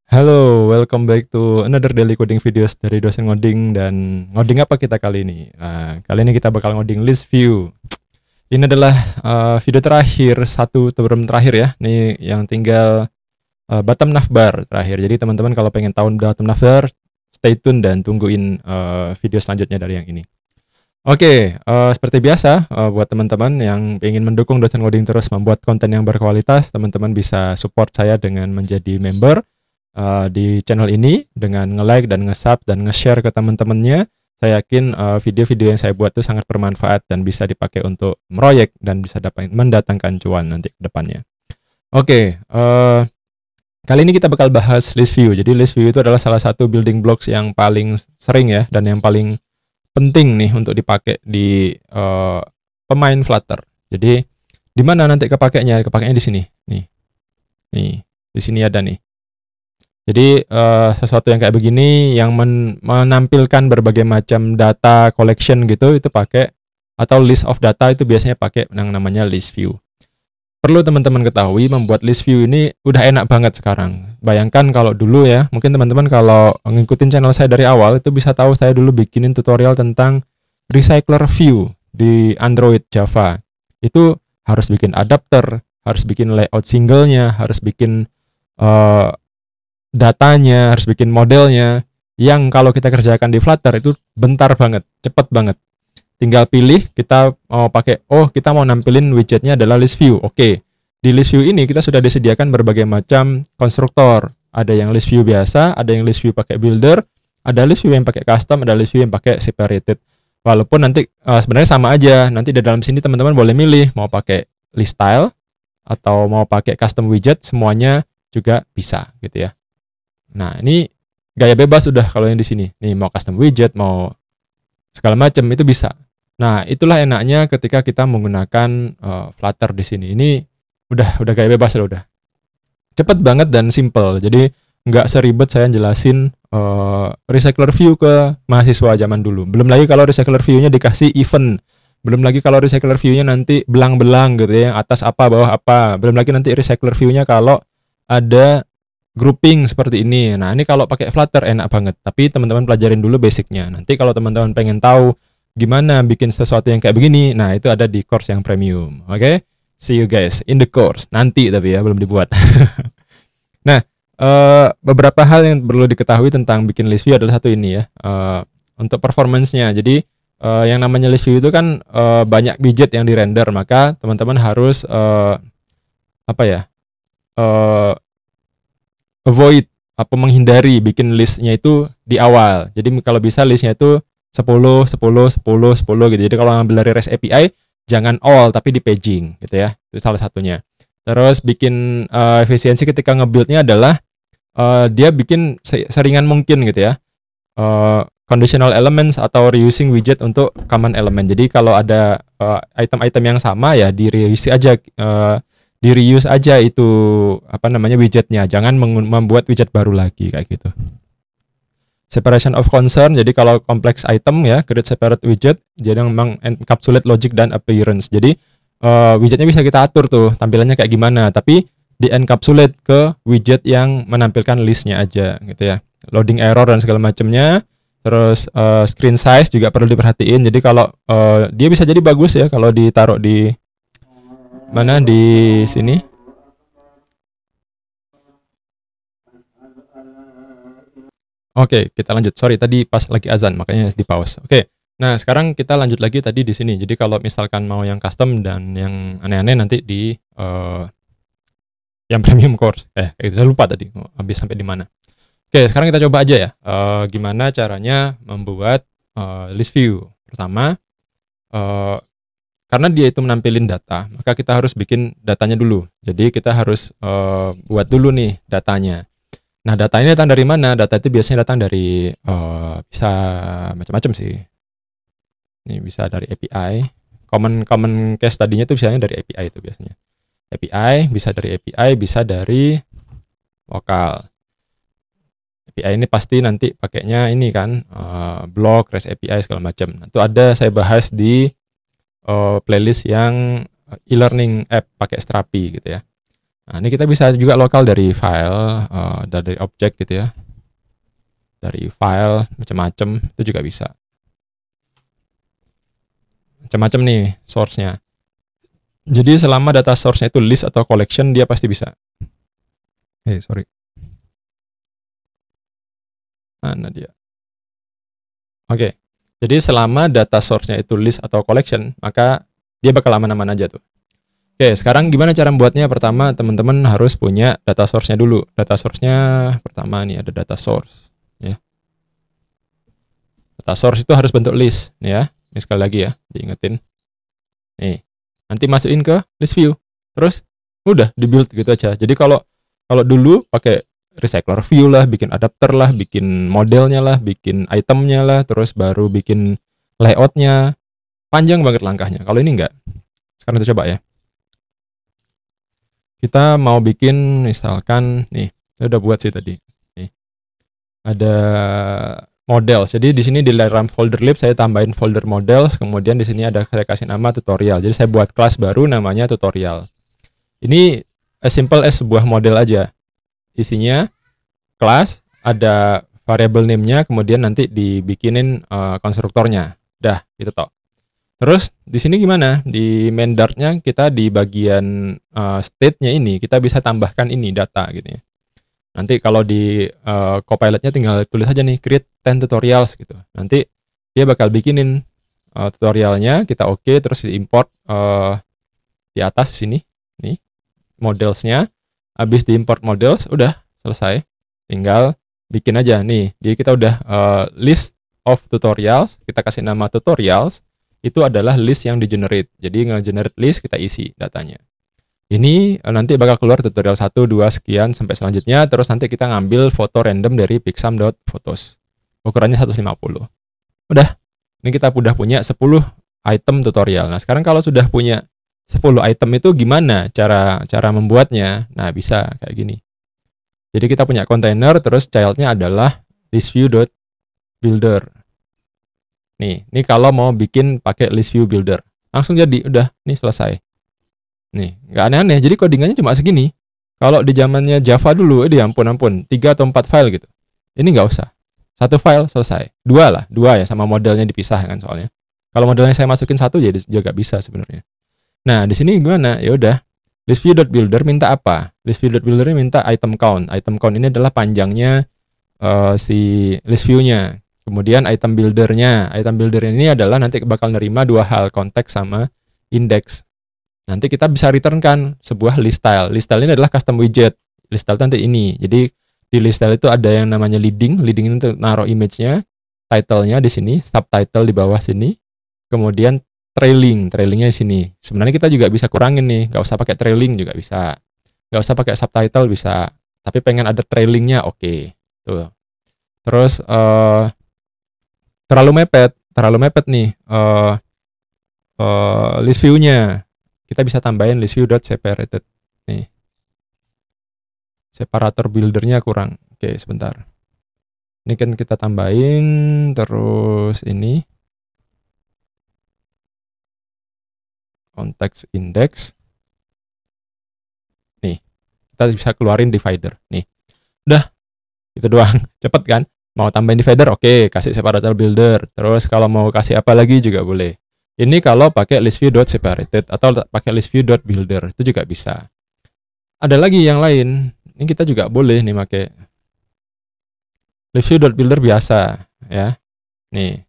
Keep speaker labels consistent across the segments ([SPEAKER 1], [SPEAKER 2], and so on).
[SPEAKER 1] Halo, welcome back to another daily coding videos dari dosen ngoding. Dan ngoding apa kita kali ini? Kali ini kita bakal ngoding list view. Ini adalah video terakhir, satu sebelum terakhir ya. Ini yang tinggal bottom navbar terakhir. Jadi teman-teman kalau pengen tahu bottom navbar, stay tune dan tungguin video selanjutnya dari yang ini. Oke, seperti biasa buat teman-teman yang ingin mendukung dosen ngoding terus membuat konten yang berkualitas, teman-teman bisa support saya dengan menjadi member di channel ini dengan nge-like dan nge-sub dan nge-share ke teman-temannya. Saya yakin video-video yang saya buat itu sangat bermanfaat dan bisa dipakai untuk meroyek dan bisa mendatangkan cuan nanti ke depannya. Oke, kali ini kita bakal bahas list view. Jadi list view itu adalah salah satu building blocks yang paling sering ya dan yang paling penting nih untuk dipakai di pemain Flutter. Jadi di mana nanti kepakainya? Kepakainya di sini. Nih, di sini ada nih. Jadi sesuatu yang kayak begini yang menampilkan berbagai macam data collection gitu itu pakai, atau list of data itu biasanya pakai yang namanya list view. Perlu teman-teman ketahui membuat list view ini udah enak banget sekarang. Bayangkan kalau dulu ya, mungkin teman-teman kalau ngikutin channel saya dari awal itu bisa tahu saya dulu bikinin tutorial tentang recycler view di Android Java. Itu harus bikin adapter, harus bikin layout singlenya, harus bikin datanya, harus bikin modelnya, yang kalau kita kerjakan di Flutter itu bentar banget, cepet banget. Tinggal pilih kita mau pakai, kita mau nampilin widgetnya adalah list view. Oke, di list view ini kita sudah disediakan berbagai macam konstruktor. Ada yang list view biasa, ada yang list view pakai builder, ada list view yang pakai custom, ada list view yang pakai separated. Walaupun nanti sebenarnya sama aja, nanti di dalam sini teman-teman boleh milih mau pakai list style atau mau pakai custom widget, semuanya juga bisa gitu ya. Nah, ini gaya bebas udah kalau yang di sini. Nih mau custom widget, mau segala macam itu bisa. Nah, itulah enaknya ketika kita menggunakan Flutter di sini. Ini udah gaya bebas loh udah. Cepet banget dan simple. Jadi nggak seribet saya jelasin recycler view ke mahasiswa zaman dulu. Belum lagi kalau recycler view-nya dikasih event. Belum lagi kalau recycler view-nya nanti belang-belang gitu ya, atas apa, bawah apa. Belum lagi nanti recycler view-nya kalau ada grouping seperti ini. Nah, ini kalau pakai Flutter enak banget. Tapi teman-teman pelajarin dulu basicnya. Nanti kalau teman-teman pengen tahu gimana bikin sesuatu yang kayak begini, nah itu ada di course yang premium. Oke? See you guys in the course. Nanti tapi ya, belum dibuat. Nah, beberapa hal yang perlu diketahui tentang bikin list view adalah satu ini ya. Untuk performance-nya. Jadi, yang namanya list view itu kan banyak widget yang di-render. Maka teman-teman harus avoid menghindari bikin listnya itu di awal. Jadi kalau bisa listnya itu 10, 10, 10, 10 gitu. Jadi kalau ngambil dari REST API jangan all tapi di paging gitu ya. Itu salah satunya. Terus bikin efisiensi ketika nge-build-nya adalah dia bikin seringan mungkin gitu ya. Conditional elements atau reusing widget untuk common element. Jadi kalau ada item-item yang sama ya di-reuse aja di-reuse aja itu widgetnya, jangan membuat widget baru lagi kayak gitu. Separation of concern, jadi kalau kompleks item ya, create separate widget, jadi memang encapsulate logic dan appearance. Jadi widgetnya bisa kita atur tuh tampilannya kayak gimana, tapi di encapsulate ke widget yang menampilkan listnya aja gitu ya. Loading error dan segala macamnya. Terus screen size juga perlu diperhatiin. Jadi kalau dia bisa jadi bagus ya kalau ditaruh di mana di sini. Oke, kita lanjut. Sorry, tadi pas lagi azan, makanya di pause. Oke, nah sekarang kita lanjut lagi tadi di sini. Jadi kalau misalkan mau yang custom dan yang aneh-aneh nanti di yang premium course. Itu saya lupa tadi, habis sampai di mana. Oke, sekarang kita coba aja ya. Gimana caranya membuat list view. Pertama, karena dia itu menampilin data, maka kita harus bikin datanya dulu. Jadi kita harus buat dulu nih datanya. Nah, data ini datang dari mana? Data itu biasanya datang dari bisa macam-macam sih. Ini bisa dari API. Common case tadinya itu biasanya dari API itu biasanya. API, bisa dari lokal. API ini pasti nanti pakainya ini kan, blog, REST API segala macam. Itu ada saya bahas di playlist yang e-learning app pakai Strapi gitu ya. Nah, ini kita bisa juga lokal dari file, dari objek gitu ya. Dari file, macam-macam, itu juga bisa. Macam-macam nih source-nya. Jadi selama data source-nya itu list atau collection, dia pasti bisa. Sorry. Mana dia? Oke. Jadi selama data source-nya itu list atau collection, maka dia bakal aman-aman aja tuh. Oke, sekarang gimana cara membuatnya? Pertama, teman-teman harus punya data source-nya dulu. Data source-nya pertama nih ada data source, ya. Data source itu harus bentuk list, ya. Ini sekali lagi ya, diingetin. Nih, nanti masukin ke list view. Terus udah di-build gitu aja. Jadi kalau dulu pakai recycler view lah, bikin adapter lah, bikin modelnya lah, bikin itemnya lah, terus baru bikin layoutnya, panjang banget langkahnya. Kalau ini enggak. Sekarang kita coba ya. Kita mau bikin misalkan nih, saya udah buat sih tadi. Nih. Ada model. Jadi di sini di dalam folder lib saya tambahin folder models, kemudian di sini ada saya kasih nama tutorial. Jadi saya buat kelas baru namanya tutorial. Ini as simple as sebuah model aja. Isinya kelas, ada variable name-nya, kemudian nanti dibikinin konstruktornya. Dah, itu toh. Terus di sini gimana? Di main Dart-nya kita di bagian state-nya ini kita bisa tambahkan ini data gitu ya. Nanti kalau di Copilot-nya tinggal tulis aja nih create 10 tutorials gitu. Nanti dia bakal bikinin tutorialnya, kita oke, terus diimport di atas sini nih models-nya. Habis diimport models udah selesai. Tinggal bikin aja nih. Jadi kita udah list of tutorials, kita kasih nama tutorials. Itu adalah list yang di-generate. Jadi nge-generate list, kita isi datanya. Ini nanti bakal keluar tutorial 1, 2, sekian, sampai selanjutnya. Terus nanti kita ngambil foto random dari pixam.photos. Ukurannya 150. Udah. Ini kita udah punya 10 item tutorial. Nah, sekarang kalau sudah punya 10 item itu gimana cara membuatnya? Nah, bisa kayak gini. Jadi kita punya container, terus child-nya adalah listview.builder. Nih, ini kalau mau bikin pakai list view builder. Langsung jadi, udah, nih selesai. Nih, nggak aneh-aneh, jadi codingannya cuma segini. Kalau di zamannya Java dulu, ampun, 3 atau 4 file gitu. Ini nggak usah. 1 file, selesai. 2 lah, 2 ya, sama modelnya dipisah kan soalnya. Kalau modelnya saya masukin 1, jadi juga bisa sebenarnya. Nah, di sini gimana? Ya udah, listview.builder minta apa? Listview.builder minta item count. Item count ini adalah panjangnya si list view-nya. Kemudian item builder-nya. Item builder ini adalah nanti bakal nerima 2 hal, konteks sama index. Nanti kita bisa return-kan sebuah list style. List style ini adalah custom widget. List style nanti ini. Jadi di list style itu ada yang namanya leading. Leading ini untuk naruh image-nya, title-nya di sini, subtitle di bawah sini. Kemudian trailing, trailingnya di sini. Sebenarnya kita juga bisa kurangin nih, nggak usah pakai trailing juga bisa. Nggak usah pakai subtitle bisa. Tapi pengen ada trailingnya, oke. Tuh. Terus terlalu mepet nih list view-nya. Kita bisa tambahin list view.separated. Nih. Separator builder-nya kurang. Oke, sebentar. Ini kan kita tambahin, terus ini konteks index. Nih, kita bisa keluarin divider. Nih, udah, itu doang. Cepet kan? Mau tambahin divider, oke, kasih separator builder. Terus kalau mau kasih apa lagi juga boleh. Ini kalau pakai listview.separated atau pakai listview.builder, itu juga bisa. Ada lagi yang lain. Ini kita juga boleh nih pakai listview.builder biasa, ya. Nih.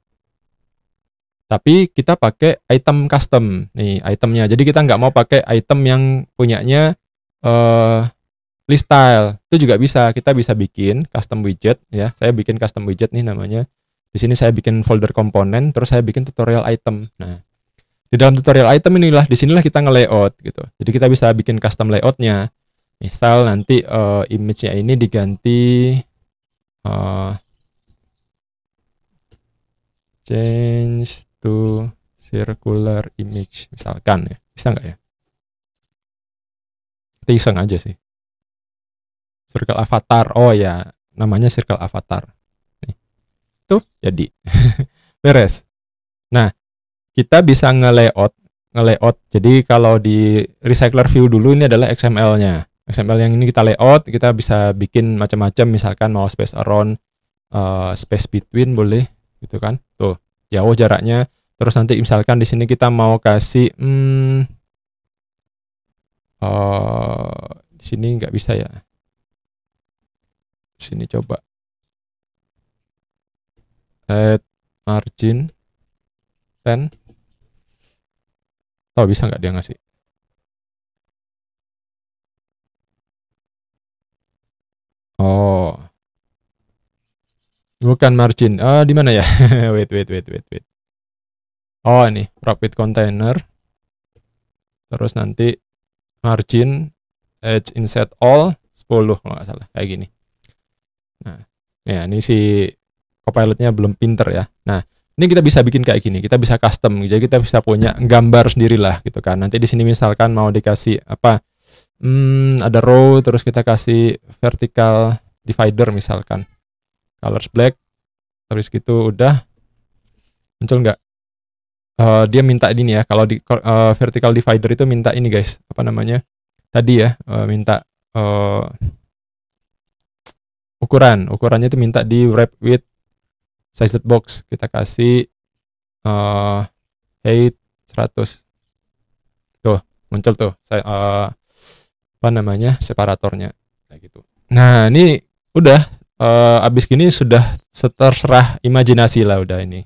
[SPEAKER 1] Tapi kita pakai item custom. Nih, itemnya. Jadi kita nggak mau pakai item yang punyanya list style. Itu juga bisa. Kita bisa bikin custom widget, ya. Saya bikin custom widget nih namanya. Di sini saya bikin folder komponen, terus saya bikin tutorial item. Nah, di dalam tutorial item inilah, disinilah kita nge-layout gitu. Jadi kita bisa bikin custom layoutnya. Misal nanti image-nya ini diganti change to circular image, misalkan ya. Bisa nggak ya? Kita iseng aja sih. Circle avatar. Oh ya, namanya circle avatar. Tuh jadi beres. Nah, kita bisa nge-layout. Jadi kalau di recycler view dulu ini adalah XML-nya. XML yang ini kita layout, kita bisa bikin macam-macam, misalkan mau space around, space between boleh gitu kan. Tuh, jauh jaraknya. Terus nanti misalkan di sini kita mau kasih di sini nggak bisa ya. Di sini coba add margin 10. Tahu bisa nggak dia ngasih? Oh, bukan margin. Di mana ya? wait. Oh, ini profit container. Terus nanti margin edge inset all 10 kalau nggak salah, kayak gini. Nah, ya ini si Copilot-nya belum pinter ya. Nah, ini kita bisa bikin kayak gini. Kita bisa custom. Jadi kita bisa punya gambar sendirilah gitu kan. Nanti di sini misalkan mau dikasih apa? Ada row, terus kita kasih vertical divider misalkan. Colors black. Terus gitu udah muncul nggak? Dia minta ini ya. Kalau di vertical divider itu minta ini guys. Apa namanya? Tadi ya, minta ukurannya itu minta di wrap with sized box. Kita kasih height 100. Tuh, muncul tuh apa namanya? Separatornya kayak gitu. Nah, ini udah abis gini sudah terserah imajinasi lah udah ini.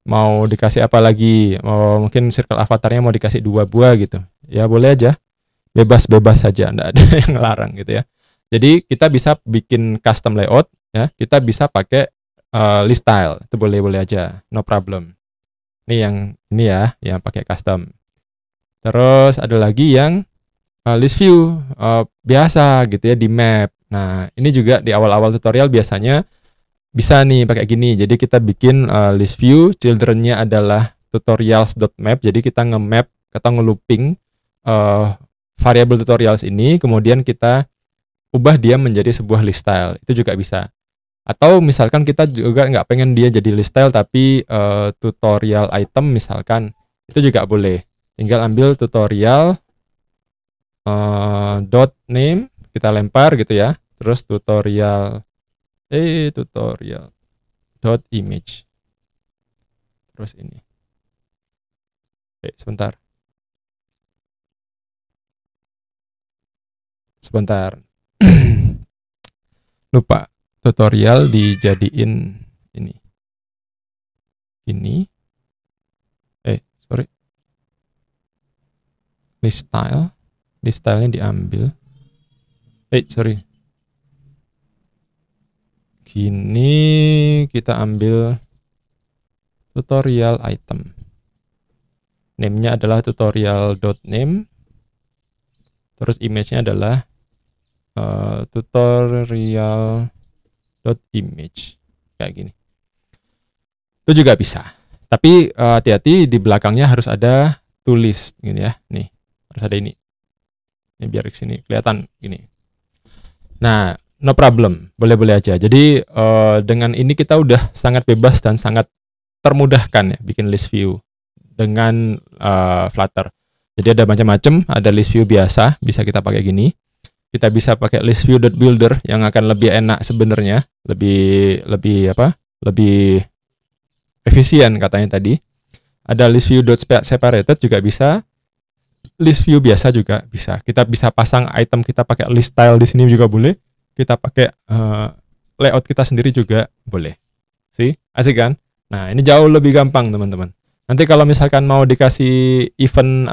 [SPEAKER 1] Mau dikasih apa lagi? Mungkin circle avatarnya mau dikasih 2 buah gitu. Ya boleh aja. Bebas saja, enggak ada yang ngelarang gitu ya. Jadi kita bisa bikin custom layout ya. Kita bisa pakai list style. Itu boleh aja, no problem. Ini yang ini ya, yang pakai custom. Terus ada lagi yang list view biasa gitu ya di map. Nah, ini juga di awal-awal tutorial biasanya bisa nih pakai gini. Jadi kita bikin list view, children-nya adalah tutorials.map. Jadi kita nge-map atau nge-looping variable tutorials ini, kemudian kita ubah dia menjadi sebuah list style. Itu juga bisa. Atau misalkan kita juga nggak pengen dia jadi list style tapi tutorial item misalkan, itu juga boleh. Tinggal ambil tutorial dot name, kita lempar gitu ya. Terus tutorial dot image. Terus ini. Sebentar. Lupa, tutorial dijadiin ini. List style-nya diambil. Gini kita ambil tutorial item. Name-nya adalah tutorial.name. Terus image-nya adalah tutorial.image. Kayak gini. Itu juga bisa. Tapi hati-hati di belakangnya harus ada tulis gini ya. Nih, harus ada ini. Ini biar ke sini kelihatan gini. Nah, no problem, boleh-boleh aja. Jadi dengan ini kita udah sangat bebas dan sangat termudahkan ya bikin list view dengan Flutter. Jadi ada macam-macam, ada list view biasa, bisa kita pakai gini. Kita bisa pakai list view.builder yang akan lebih enak sebenarnya, lebih efisien katanya tadi. Ada list view.separated juga bisa. List view biasa juga bisa. Kita bisa pasang item kita pakai list style di sini juga boleh. Kita pakai layout kita sendiri juga boleh. Asik kan? Nah, ini jauh lebih gampang, teman-teman. Nanti kalau misalkan mau dikasih event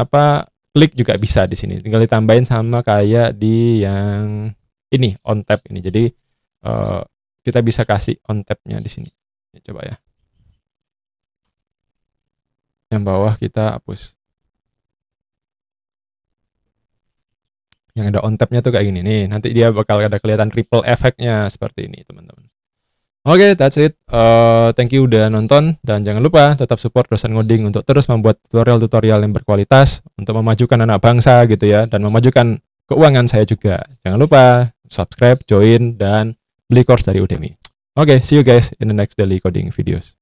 [SPEAKER 1] klik juga bisa di sini. Tinggal ditambahin sama kayak di yang ini, on tab ini. Jadi kita bisa kasih on tab-nya di sini. Coba ya. Yang bawah kita hapus. Yang ada on tab-nya tuh kayak gini nih. Nanti dia bakal ada kelihatan ripple efeknya seperti ini, teman-teman. Oke, that's it. Thank you udah nonton. Dan jangan lupa tetap support Dosen Ngoding untuk terus membuat tutorial-tutorial yang berkualitas untuk memajukan anak bangsa gitu ya. Dan memajukan keuangan saya juga. Jangan lupa subscribe, join, dan beli course dari Udemy. Oke, see you guys in the next daily coding videos.